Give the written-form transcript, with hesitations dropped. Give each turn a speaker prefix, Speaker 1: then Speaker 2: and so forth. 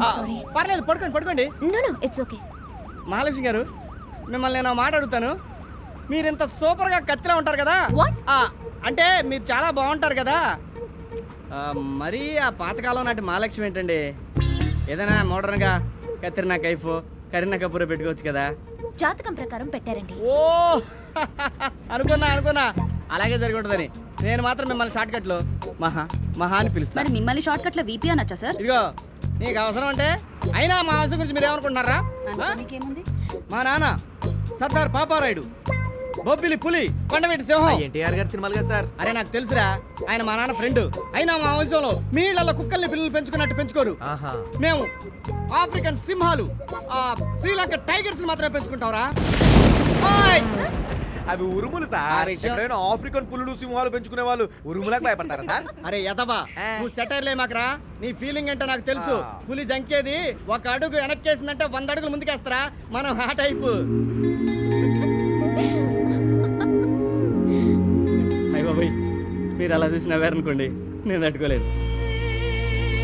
Speaker 1: Sorry.
Speaker 2: పర్లేదు, పడుకోండి పడుకోండి.
Speaker 1: No no it's okay.
Speaker 2: Mahalakshmi garu, మిమ్మల్ని నేను మాట అడుగుతాను. మీరు ఇంత సూపర్గా కత్తిలా ఉంటారు కదా.
Speaker 1: What?
Speaker 2: అంటే మీరు చాలా బాగుంటారు కదా. మరి ఆ పాతకాలం నాటి మహాలక్ష్మి ఏంటండి? ఏదైనా మోడర్న్గా కత్రినా కైఫ్, కరీనా కపూర్ పెట్టుకోవచ్చు కదా.
Speaker 1: జాతకం ప్రకారం పెట్టారండి.
Speaker 2: ఓ అనుకున్నా అలాగే జరిగి ఉంటుందని. నేను మాత్రం మిమ్మల్ని షార్ట్ కట్లో మహా అని పిలుస్తాను.
Speaker 1: మరి మిమ్మల్ని షార్ట్ కట్ లో వీపీ అనొచ్చా సార్?
Speaker 2: ఇదిగో, నీకు అవసరం అంటే. అయినా మా వంశం గురించి మీరు ఏమనుకుంటున్నారా?
Speaker 1: నీకేముంది?
Speaker 2: మా నాన్న సర్దార్ పాపారాయుడు, బొబ్బిలి పులి, కొండవీటి సింహం.
Speaker 3: ఎన్టీఆర్ గారి సినిమాలుగా సార్.
Speaker 2: అరే నాకు తెలుసురా, ఆయన మా నాన్న ఫ్రెండ్. అయినా మా వంశంలో మీ ఇళ్లలో కుక్కల్ని పిల్లలు పెంచుకున్నట్టు పెంచుకోరు. మేము ఆఫ్రికన్ సింహాలు, శ్రీలంక టైగర్స్ మాత్రమే పెంచుకుంటావురా.
Speaker 3: అవి ఉరుములు సార్. ఎక్కడైనా ఆఫ్రికన్ పులులు సింహాలు పెంచుకునే వాళ్ళు ఉరుములకు భయపడతారా సార్?
Speaker 2: అరే యదవా, నువ్వు సెటైర్లే మాకరా. నీ ఫీలింగ్ అంటే నాకు తెలుసు. పులి జంకేది ఒక అడుగు వెనక్కేసిందంటే 100 అడుగులు ముందుకేస్తారా. మనం ఆ టైపు. అయ్య బాబోయ్, మీరు అలా చూసి నవ్వారనుకోండి, నేను తట్టుకోలేదు.